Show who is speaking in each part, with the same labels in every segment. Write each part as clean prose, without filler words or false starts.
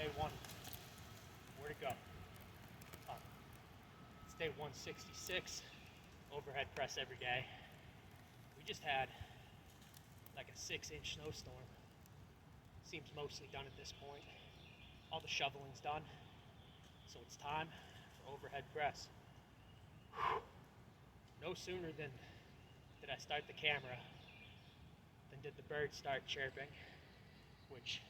Speaker 1: day one. Where'd it go? It's day 166, overhead press every day. We just had like a 6-inch snowstorm. Seems mostly done at this point. All the shoveling's done, so it's time for overhead press. No sooner than did I start the camera than did the birds start chirping, which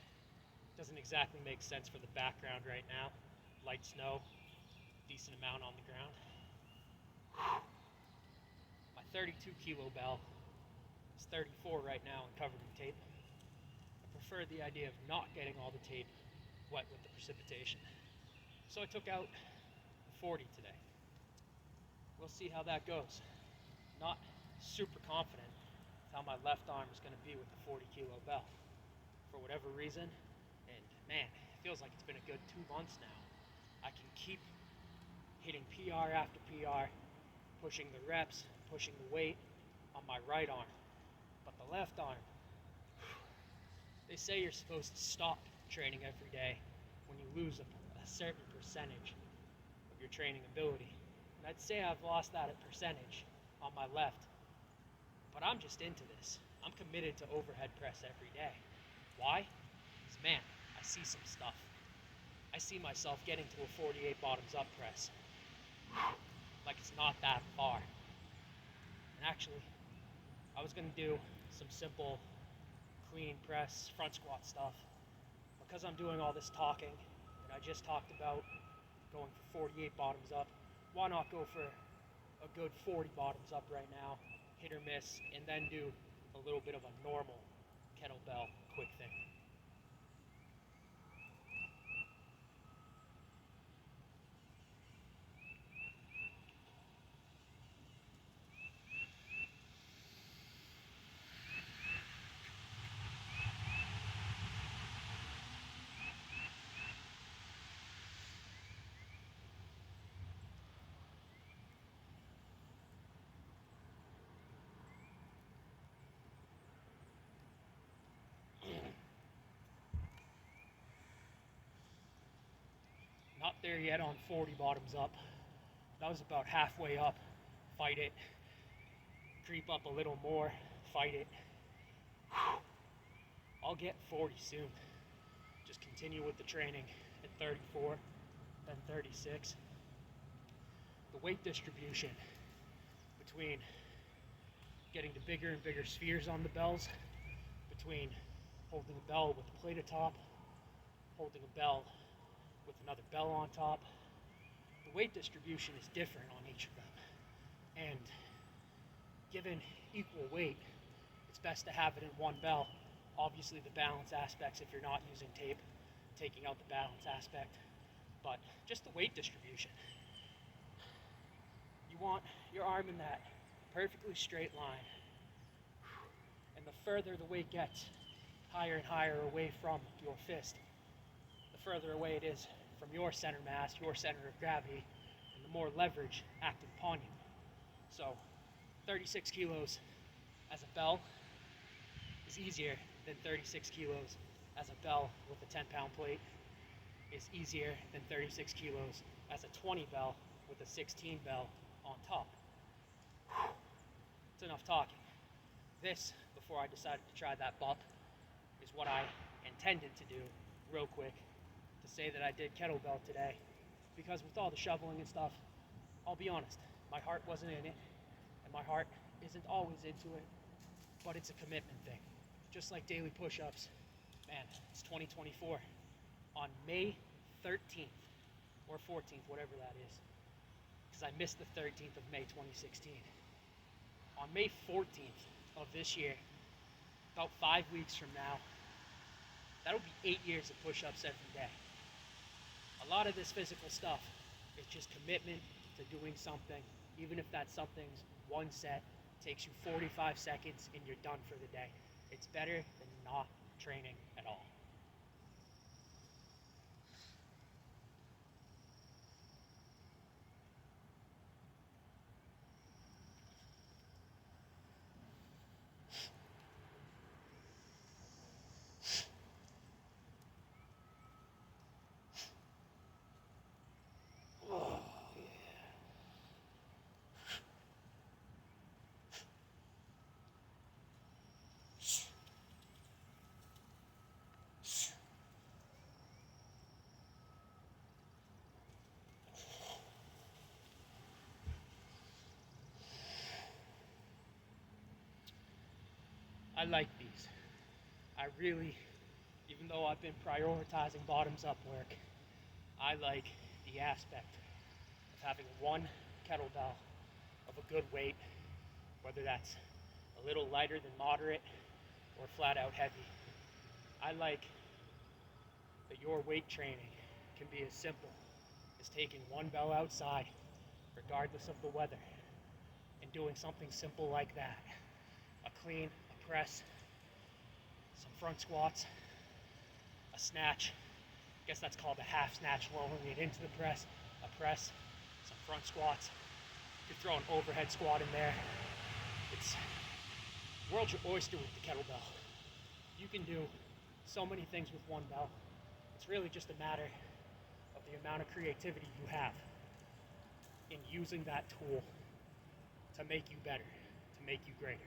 Speaker 1: doesn't exactly make sense for the background right now. Light snow, decent amount on the ground. My 32 kilo bell is 34 right now and covered in tape. I prefer the idea of not getting all the tape wet with the precipitation. So I took out the 40 today. We'll see how that goes. Not super confident with how my left arm is going to be with the 40 kilo bell. For whatever reason, and man, it feels like it's been a good 2 months now, I can keep hitting PR after PR, pushing the reps, pushing the weight on my right arm. But the left arm, they say you're supposed to stop training every day when you lose a certain percentage of your training ability. And I'd say I've lost that percentage on my left, but I'm just into this. I'm committed to overhead press every day. Why? Because man, I see some stuff. I see myself getting to a 48 bottoms up press. Like it's not that far. And actually, I was gonna do some simple clean press front squat stuff. Because I'm doing all this talking, and I just talked about going for 48 bottoms up, why not go for a good 40 bottoms up right now, hit or miss, and then do a little bit of a normal kettlebell quick thing. Not there yet on 40 bottoms up. That was about halfway up. Fight it. Creep up a little more. Fight it. I'll get 40 soon. Just continue with the training at 34, then 36. The weight distribution between getting the bigger and bigger spheres on the bells, between holding a bell with a plate atop, holding a bell with another bell on top. The weight distribution is different on each of them. And given equal weight, it's best to have it in one bell. Obviously the balance aspects, if you're not using tape, taking out the balance aspect, but just the weight distribution. You want your arm in that perfectly straight line. And the further the weight gets, higher and higher away from your fist, the further away it is from your center mass, your center of gravity, and the more leverage acting upon you. So 36 kilos as a bell is easier than 36 kilos as a bell with a 10-pound plate, is easier than 36 kilos as a 20 bell with a 16 bell on top. It's enough talking. This, before I decided to try that bump, is what I intended to do real quick, to say that I did kettlebell today, because with all the shoveling and stuff, I'll be honest, my heart wasn't in it, and my heart isn't always into it, but it's a commitment thing. Just like daily push-ups, man, it's 2024. On May 13th, or 14th, whatever that is, because I missed the 13th of May 2016. On May 14th of this year, about 5 weeks from now, that'll be 8 years of push-ups every day. A lot of this physical stuff is just commitment to doing something, even if that something's one set, takes you 45 seconds, and you're done for the day. It's better than not training at all. I like these. I really, even though I've been prioritizing bottoms up work, I like the aspect of having one kettlebell of a good weight, whether that's a little lighter than moderate or flat out heavy. I like that your weight training can be as simple as taking one bell outside, regardless of the weather, and doing something simple like that. A clean, a press, some front squats, a snatch. I guess that's called a half snatch, lowering it into the press, a press, some front squats. You could throw an overhead squat in there. It's world's your oyster with the kettlebell. You can do so many things with one bell. It's really just a matter of the amount of creativity you have in using that tool to make you better, to make you greater.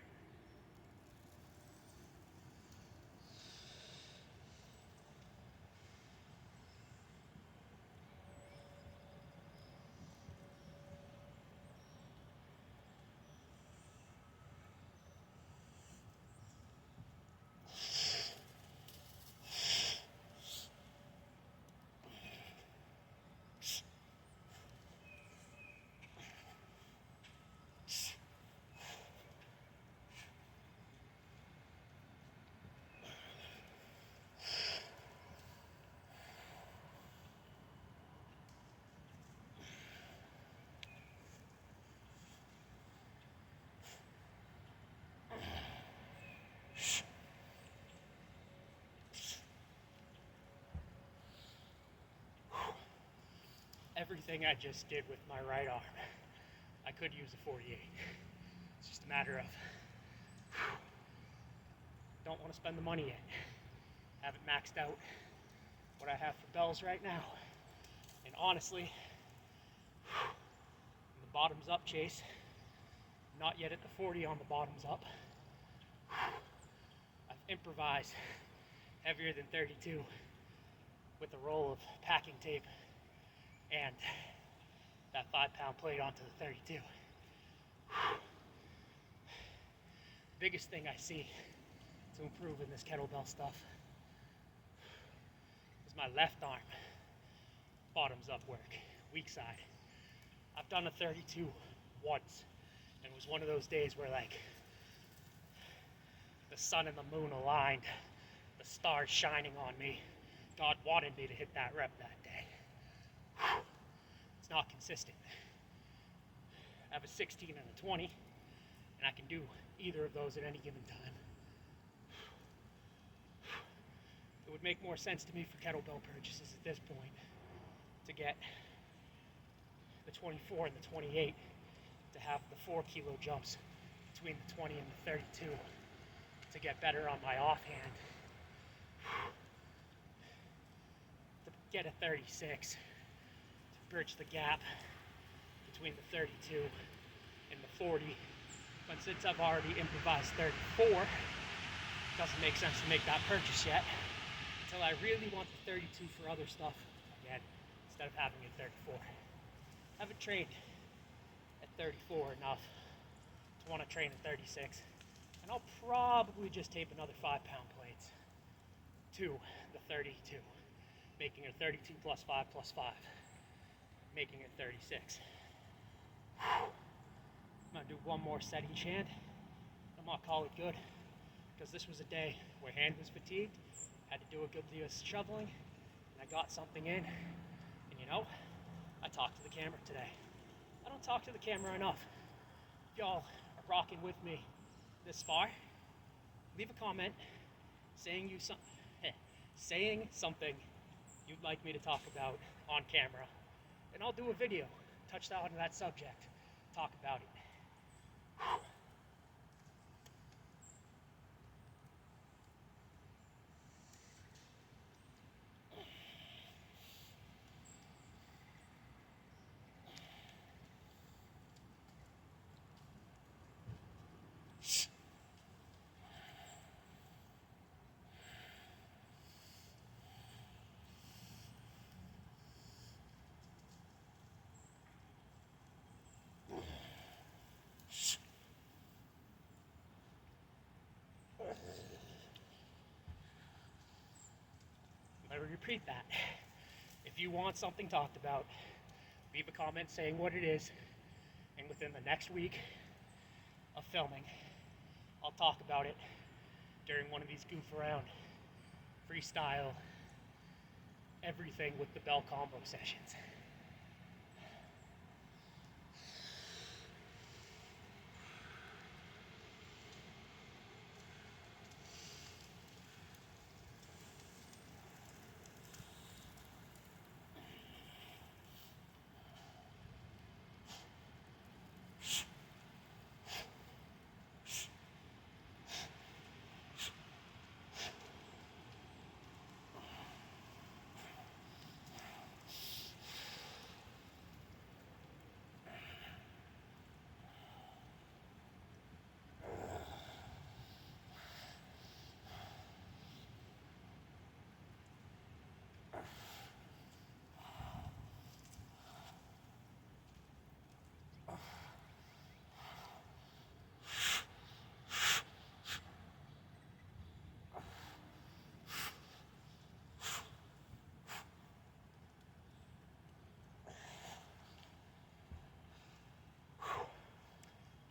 Speaker 1: Everything I just did with my right arm, I could use a 48. It's just a matter of, don't want to spend the money yet. Haven't maxed out what I have for bells right now. And honestly, in the bottoms up chase, not yet at the 40 on the bottoms up, I've improvised heavier than 32 with a roll of packing tape and that 5-pound plate onto the 32. Biggest thing I see to improve in this kettlebell stuff is my left arm bottoms up work, weak side. I've done a 32 once, and it was one of those days where like the sun and the moon aligned, the stars shining on me. God wanted me to hit that rep that day. It's not consistent. I have a 16 and a 20, and I can do either of those at any given time. It would make more sense to me for kettlebell purchases at this point to get the 24 and the 28 to have the 4 kilo jumps between the 20 and the 32 to get better on my offhand. To get a 36 to bridge the gap between the 32 and the 40. But since I've already improvised 34, it doesn't make sense to make that purchase yet until I really want the 32 for other stuff again, instead of having it 34. I haven't trained at 34 enough to want to train at 36, and I'll probably just tape another 5-pound plates to the 32, making it 32 plus 5 plus 5, making it 36. I'm gonna do one more set each hand. I'm gonna call it good, because this was a day where hand was fatigued, had to do a good deal of shoveling, and I got something in. And you know, I talked to the camera today. I don't talk to the camera enough. If y'all are rocking with me this far, leave a comment saying something you'd like me to talk about on camera, and I'll do a video, touch on that subject, talk about it. repeat that. If you want something talked about, leave a comment saying what it is, and within the next week of filming, I'll talk about it during one of these goof around, freestyle, everything with the bell combo sessions.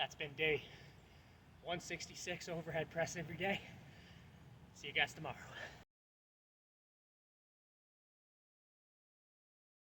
Speaker 1: That's been day 166 overhead press every day. See you guys tomorrow.